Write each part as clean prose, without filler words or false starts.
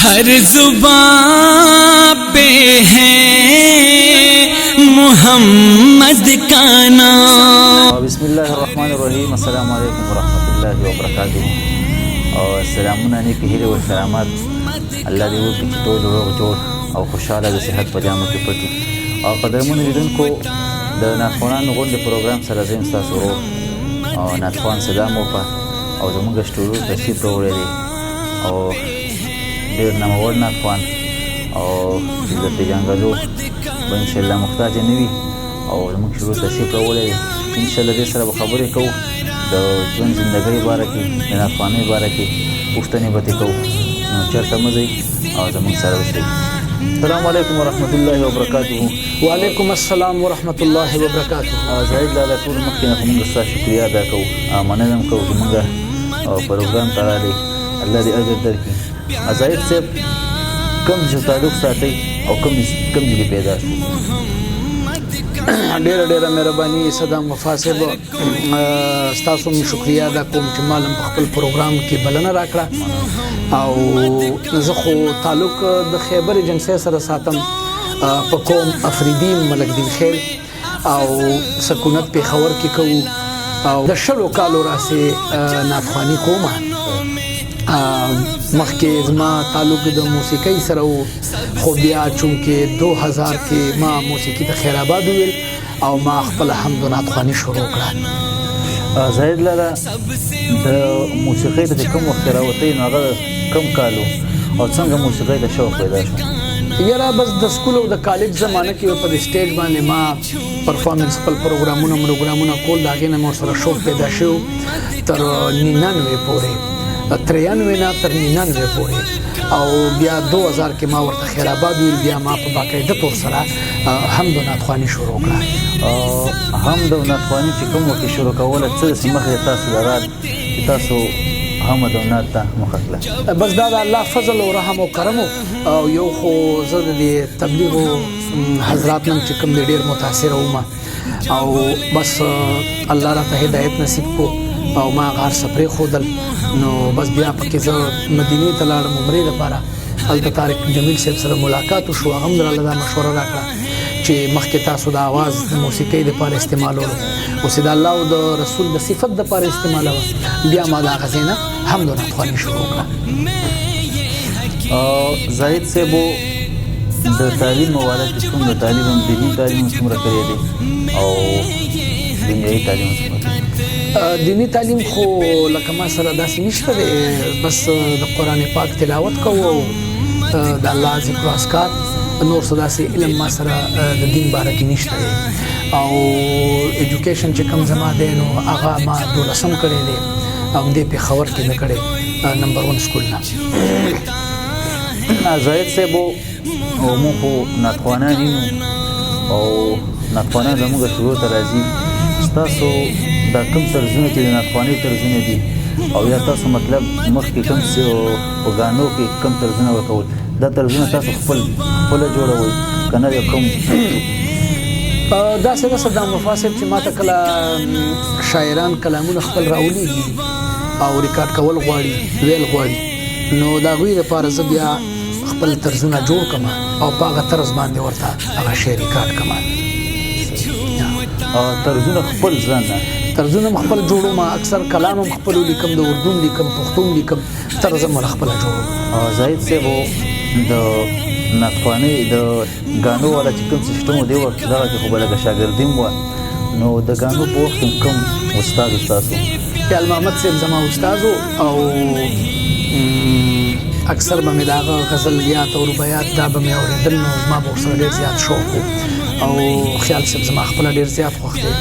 हर जुबान पे है मोहम्मद का नाम। बिस्मिल्लाहिर्रहमानिर्रहीम। अस्सलामु अलैकुम वरहमतुल्लाहि वबरकातुहू। और सलामुना ने की हिरे व सलामत अल्लाह दे वकि چې ټول روغ جوړ او خوشاله د صحت په جامو کې پټي. او قدرمن لیدونکو د ناتخوانانو غونډې پروګرام سره زه یم ستاسو ورور او ناتخوان صدام وپه او زموږ سټوډیو تشریف راوړی دی او ډېر نامور ناتخوان او د پیژنګلو به انشاءالله محتاج نه وي او زموږ سټوډیو تشریف راوړی دی. انشاءالله دې سره به خبرې کوو د ژوند زندګۍ باره کې د ناتخوانۍ باره کې پوښتنې به ترې کوو. نو چېرته مه ځئ او زموږ سره اوسئ. السلام علیکم ورحمت الله وبرکاته. وعلیکم السلام ورحمت الله وبرکاته. زاهد لالا ټول مخکې نه خو موږ ستا شکریه ادا کوو، مننه هم کوو چې موږ پروګرام ته راغلی. الله دې اجر درکړي. زاهد صاحب کوم ځای تعلق ساتئ او کوم ځای پیدا شو؟ ډېره مهرباني صدام وفا صاحب، ستاسو هم شکریه ادا کوم چې ما په خپل پروګرام کې بلنه راکړه. او زه خو تعلق د خیبر ایجنسۍ سره ساتم په قوم افریدي ملک دین خیل او سکونت پېښور کې کوو او د 20 کالو راسې ناتخواني کومه. مخکې زما تعلق د موسیقۍ سره و، خو بیا چونکې 2000 کې ما موسیقي د خیر آباد ویل او ما خپل حمد و ناتخواني شروع کړه. زاهد لالا د موسیقۍ ته کوم وخت راوتی نو هغه کم کالو او څنګه موسیقۍ ته شوق پیدا شو؟ یاره بس د سکول او د کالج زمانه کې په سټیج باندې ما پرفارمنس خپل پروګرامونه کول، د هغې نه مې ورسره شوق پیدا شو تر 99 پورې، 93 نه تر 99 پورې. او بیا 2000 کې ما ورته خیر آباد ویل، بیا ما په باقاعده طور سره حمد و ناتخواني شروع کړه. حمد و ناتخواني چې کوم وخت شروع کوله څه داسې مخې تاسو لرات چې تاسو حمد و نات ته مخه کړه؟ بس دا د الله فضل او رحم او کرم او یو خو زه د تبلیغ حضرات نن چې کوم ډېر متاثر وم او بس الله راته هدایت نصیب کو او ما غار سفرې خودل. نو بس بیا پکې زه مدینې ته لاړم عمرې لپاره. هلته طارق جمیل صاحب سره ملاقات وشو، هغه هم راله دا مشوره راکړه چې مخکې تاسو د اواز د موسیقۍ لپاره استعمالولو، اوس د الله او د رسول د صفت لپاره استعمالوه. بیا ما د هغه ځای نه حمد و ناتخواني شروع کړه. زاهد صاحب د تعلیم موارد کې کوم د تعلیم دیني تعلیم څومره کړی دی او دنیایي تعلیم څومره؟ دینی تعلیم خو لکه ما سره داسې نشته دی، بس د قرآن پاک تلاوت کوو او د الله ذکر و اذکار، نور څه داسې علم ما سره د دین باره کې نشته دی. او ایجوکیشن چې کوم زما دی نو هغه ما 12م کړی دی او همدې پېښور کې مې کړی نمبر 1 سکول نه. زاهد صاحب موږ خو ناتخوانان یو او ناتخوانان زموږ شروع ته راځي. ستاسو دا کوم طرزونه چې د ناتخوانۍ طرزونه دي او یا تاسو مطلب مخکې کوم په ګانو کې کوم طرزونه ورکول، دا طرزونه تاسو خپله جوړوئ که نه کوم؟ داسې ده صدام وفا صاحب چې ما ته کله شاعران کلامونه خپل راولیږي او ریکارډ کول غواړي، ویل غواړي، نو د هغوی دپاره زه بیا خپل طرزونه جوړ کړم او په هغه طرز باندې ورته هغه شی ریکارډ کړم. طرزونه خپل ځان طرزونه م خپل جوړوم، اکثر کلام هم خپل لیکم، د اردو لیکم، پښتو لیکم، طرز هم خپل جوړوم. زاهد صاحب د ناتخوانۍ د ګانو والا چې کوم سیسټم دی وخت دغه کې خو به لکه شاګردي وه، نو د ګانو په وخت کې کوم استاد ستاسو؟ خیال محمد صاحب زما استاد او اکثر به مې د هغه غزلیات او رباعیات دا به مې اورېدل، نو زما به ورسره ډېر زیات شوق و. او خیال صاحب زما خپله ډېر زیات خوښ دی،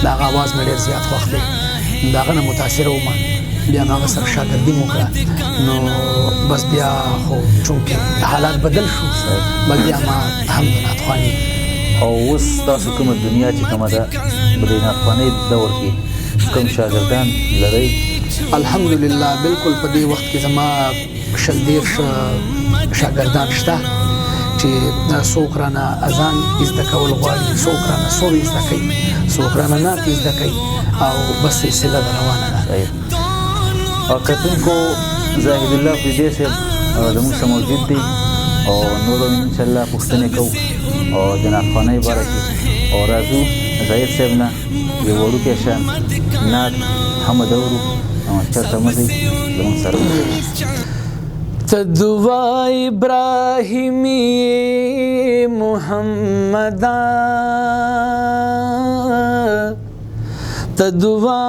د هغه اواز مې ډېر زیات خوښ دی، د هغه نه متاثره وم. بیا مې هغه سره شاګردي مې وکړه، نو بس بیا خو چونکې حالات بدل شو، بل بیا ما حمد و ناتخواني. او اوس تاسو کومه دنیا چې کومه ده په دې ناتخوانۍ دور کې کوم شاګردان لرئ؟ الحمدلله بالکل په دې وخت کې زما 20 شاګردان شته چې څوک رانه اذان زده کول غواړي، څوک رانه سور زده کوي، څوک رانه نعت زده کوي او بس سلسله روانه ده. او کتونکو زاهد الله فریدي صاحب زموږ سره موجود دي او نور ان شاء الله پوښتنې کوو او د نعتخوانۍ باره کې او راځو زاهد صاحب نه یو وړوکی شان نعت حمد اورو چېرته مه ځئ زموږ سره تدعا ابراهیمی محمدا تدعا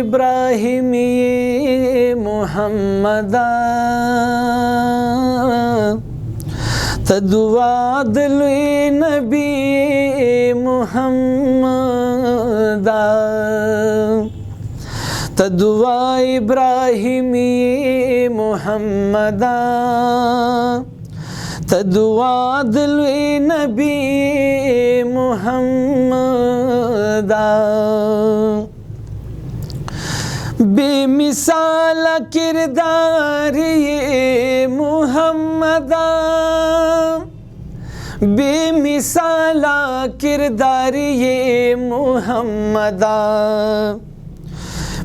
ابراهیمی محمدا تدعا دلوی نبی محمدا تدعا ابراهیمی محمدا تدعا دلوی نبی محمدا بے مثال کردار یہ محمدا بے مثال کردار یہ محمدا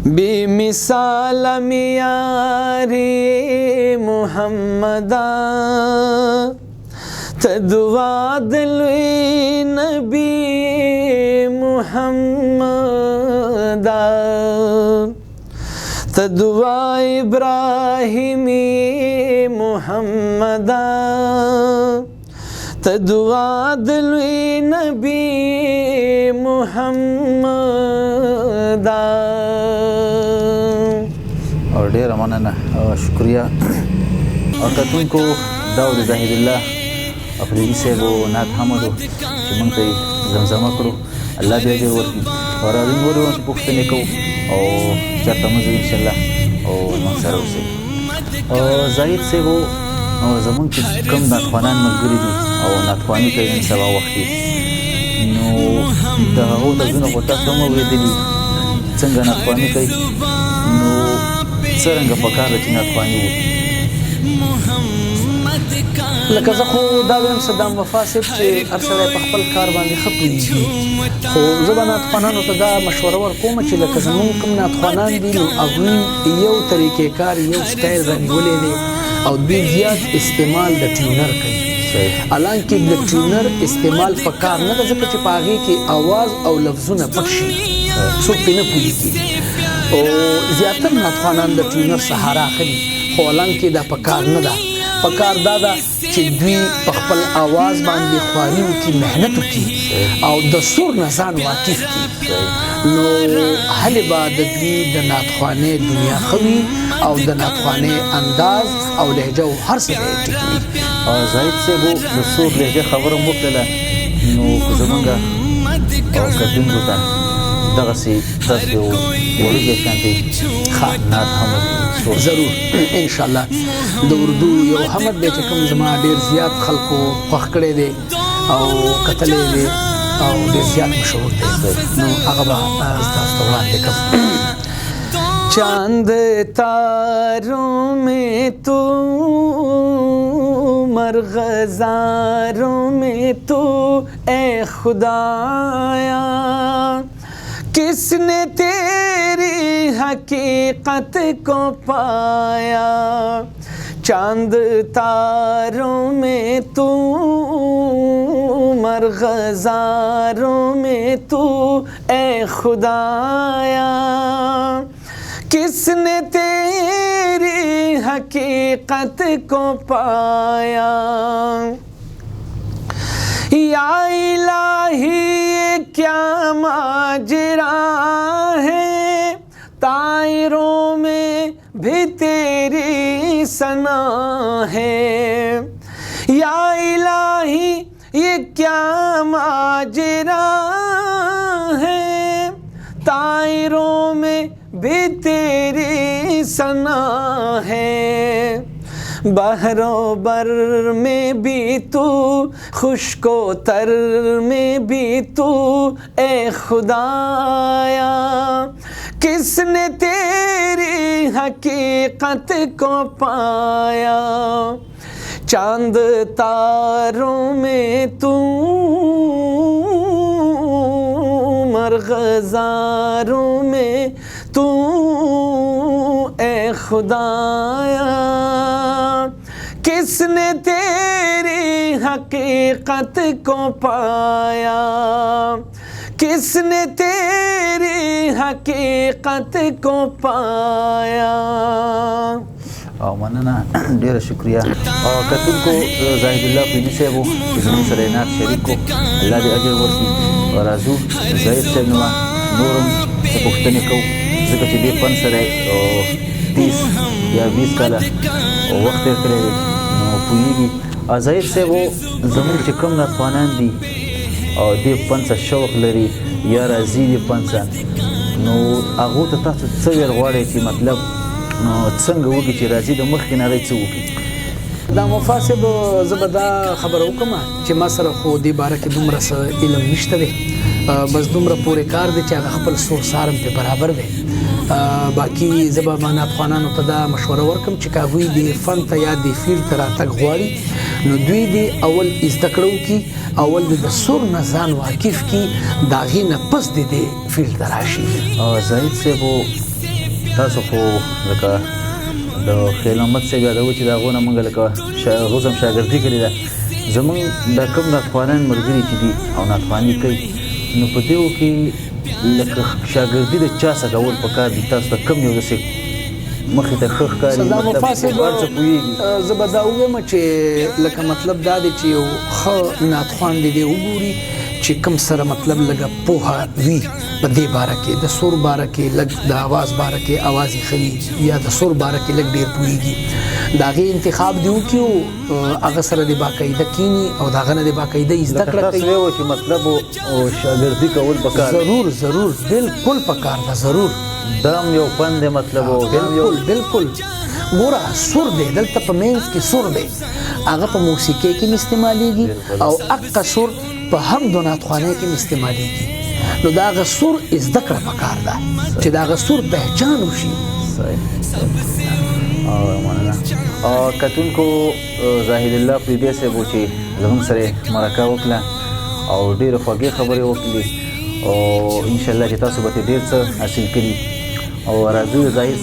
بے مثال معیار محمدا تدعا دلوی نبی محمدا تدعا ابراہیمی محمدا تدعا دلوی نبی محمدا او ډیره مننه شکریه او کتونکو دا د زاهد الله افریدي صاحب او نعت حمد چې موږ ته زمزمه کړو الله دې اجر ورکړي او راځئ نور یې پوښتنې کوو او چېرته مه ځو انشاءالله او موږ سره اوسئ زاهد صاحب او زموږ چې کوم نعتخوانان ملګري دي او نعتخواني کوي نن سبا وخت کې نو د هغو درځونه خو تاسو هم اورېدلي څنګه نعتخواني کوي نو څرنګه پکار ده چې نعتخواني وکړي لکه زه خو دا وایم صدام وفا صاحب چې هر سړی په خپل کار باندې ښه پوهېږي خو زه به نعتخوانانو ته دا مشوره ورکوم چې لکه زمونږ کوم نعتخوانان دي نو هغوی یو طریقې کار یو سټایل رانیولی دی او دوی زیات استعمال د ټیونر کوي حالانکه د ټیونر استعمال په کار نه ده ځکه چې په هغې کې اواز او لفظونه پټ شي څوک پرې نه پوهېږي او زیاتر نعتخوانان د ټیونر سهارا اخلي خو حالانکه دا په کار نه ده په کار دا ده چې دوی په خپل اواز باندې خواري وکړي محنت وکړي او د سور نه ځان واقف کړي نو هلې به د دوی د نعتخوانۍ دنیا ښه وي او د نعتخوانۍ انداز او لهجه او هر څه به یې ټیک وي زاهد صاحب د سور لهجه خبره مو وکړله نو که زمونږ او کتونکو ته دغسې تاسو یو وړوکی شانتې نعت حمد ضرور انشاءالله د اردو یو حمد دی چې کوم زما ډېر زیات خلکو خوښ کړی دی او کتلی دی او ډېر زیات مشهور دی نو هغه به ستاسو ته وړاندې کړم چاند تاروں میں تو مرغزاروں میں تو اے خدایا کس نے تیری حقیقت کو پایا چاند تاروں میں تو مرغزاروں میں تو اے خدایا کس نے تیری حقیقت کو پایا یا الہی یہ کیا ماجرا ہے طائروں میں بھی تیری ثنا ہے یا الہی یہ کیا ماجرا ہے طائروں میں بھی تیری ثنا ہے بحر و بر میں بھی تو خشک و تر میں بھی تو اے خدایا کس نے تیری حقیقت کو پایا چاند تاروں میں تو مرغزاروں میں تو اے خدایا किसने तेरी हकीकत को पाया, किसने तेरी हकीकत को पाया. او مننه ډیره شکریا. او کتونکو زاهد الله پینی صاحب چې زموږ سره نعت شریک کو، الله دې اجر ورکړي. او راځو زاهد صاحب نو نورم څه پوښتنې کوو، ځکه چې دې فن سره 30 یا 20 کاله وخت تېر کړی دی، نو پوهېږي. زاهد صاحب زموږ چې کوم ناتخوانان دي او دې فن څه شوق لري یا راځي دې فن څه، نو هغو ته تاسو څه ویل غواړئ چې مطلب نو څنګه وکړي چې راځي د مخکې نه څه وکړي؟ دا مفاسب زه به دا خبره وکړم چې ما سره خو دې باره کې دومره څه علم نشته دی، بس دومره پورې کار دی چې هغه خپل سور سارم په برابر دی. باقي زه به ما ناتخوانانو ته دا مشوره ورکړم چې که هغوی دې فن ته یا دې فیلډ ته راتګ غواړي، نو دوی دې اول زده کړه وکړي، اول دې د سور نه ځان واقف کړي، د هغې نه پس دې دې فیلډ ته راشي. زاهد صاحب تاسو خو لکه د خیل محمد صاحب یادوي چې د هغو نه موږ لکه هغوز هم شاګردي کړې ده. زموږ دا کوم ناتخوانان ملګري چې دي او ناتخواني کوي، نو په دېو کې لکه شاګردي د چا څه کول پکار دي؟ تاسو ته کوم یو داسې مخې ته ښه ښکاري صدا مفاسب زه به دا ووایم چې لکه مطلب دا دی چې یو ښه ناتخوان دې وګوري چې کوم سره مطلب لږه پوهه وي په دې باره کې، د سور باره کې لږ د اواز باره کې اواز یې ښه وي، یا د سور باره کې لږ ډېر پوهېږي، د هغې انتخاب دې وکړي، هغه سره دې باقاعده کینی او د هغه نه دې باقاعده زده کړه کوي. تاسو ویل چې مطلب شاګردي کول پکار دی. ضرور بالکل پکار ده، ضرور دا هم یو فن دی مطلب. بالکل ګوره سور دی دلته په منځ کې سور دی، هغه په موسیقۍ کې استعمالیږي او اقا سور په هم د ناتخوانۍ کې استعمالیږي، نو دا هغه سور زده کړه پکار ده چې دا هغه سور پہچان وشي. کتونکو زاهد الله پریدي صاحب چې زموږ سره مرکه وکړه او ډېرې خوږې خبرې وکړي، او انشاءالله چې تاسو به ترې ډېر څه حاصل کړي. او راځو د زاهد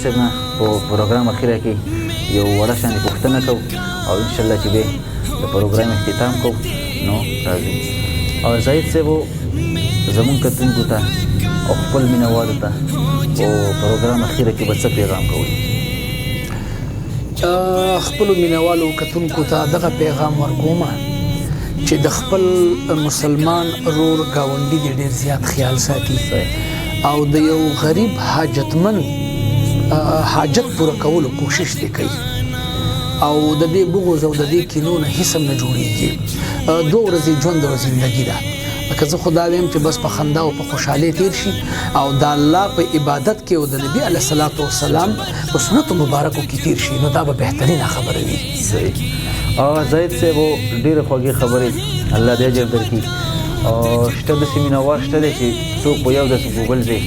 صاحب نه په پروګرام اخیره کې یو وړه شانې پوښتنه کوو، او انشاءالله چې به د پروګرام اختتام کوو. نو راځو. او زاهد صاحب زموږ کتونکو ته او خپل مینهوالو ته په پروګرام اخیره کې به څه پیغام کوئ؟ خپلو مینهوالو کتونکو ته دغه پیغام ورکوم چې د خپل مسلمان رور ګاونډي دې ډېر زیات خیال ساتي او د یو غریب حاجتمند حاجت پوره کولو کوشش دې کوي، او د دې بغض او د دې کینو نه هیڅ هم نه جوړېږي. 2 ورځې ژوند او زندګي ده، لکه زه خو دا ویم چې بس په خندا او په خوشحالۍ تیر شي او د الله په عبادت کې او د نبي علیه الصلاۃ والسلام په سنتو مبارکو کې تیر شي، نو دا به بهترینه خبره وي. صحیح. زاهد صاحب ډېرې خوږې خبرې، الله دې اجر درکړي. او شته داسې مینهوال شته دی چې څوک په یو داسې ګوګل ځای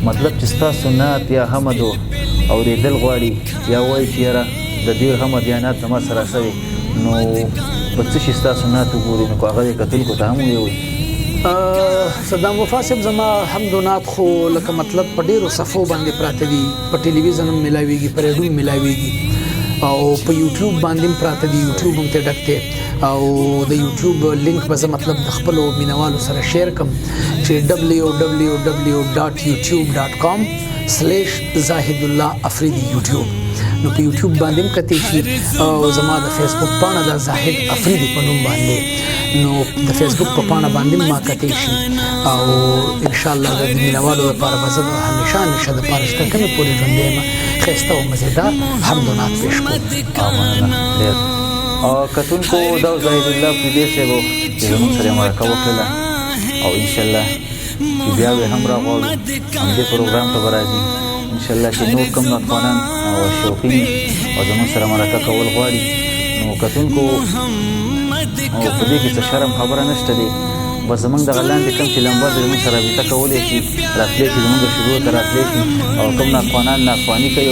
مطلب چې ستاسو نعت یا حمد اورېدل غواړي، یا وایي چې یاره د دې حمد یا نعت زما سره سوی، نو په څه شي ستاسو نعت وګوري، نو هغه یې کتونکو ته هم ویوي. صدام وفاسب زما حمد و نعت خو لکه مطلب په ډېرو صفو باندې پراته دي، په ټلویزیون هم ملاویږي، په ریډیو هم ملاویږي، او په یوټیوب باندې هم پراته دي، یوټیوب هم ته ډک دی. او د یوټیوب لینک به زه مطلب د خپلو مینهوالو سره شیر کړم چې www.youtube.com/زاهد الله افریدي یوټیوب، نو په یوټیوب باندې هم کتلی شي، او زما د فیسبوک پاڼه د زاهد افریدي په نوم باندې، نو د فیسبوک په پاڼه باندې ما کتلی شي، او ان شاء الله د مینهوالو لپاره به زه همیشه دپاره شته کومې پورې ژوندی یم ښایسته او مزېدار حمد و نعت پیش کوم. کتونکو دا زاهد الله پریدي صاحب چې زموږ سره مرکه وکړله، او انشاءالله چې بیا به هم راغواړو همدې پروګرام ته به راځي انشاءالله چې نور کوم ناتخوانان او شوقین او زموږ سره مرکه کول غواړي. نو کتونکو او په دې کې څه شرم خبره نشته دی، بس زموږ دغه لاندې کوم چې لمبر دی زموږ سره رابطه کولی شي، راتلی شي زموږ شروع ته راتلی شي، او کوم ناتخوانان ناتخواني کوي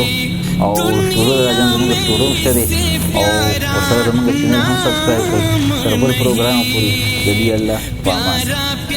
او شروع راځم زموږ شروع شته دی، او ورسره زموږ چینل هم سبسکرایب کړئ. تر بل پروګرام پورې د دې الله په امان.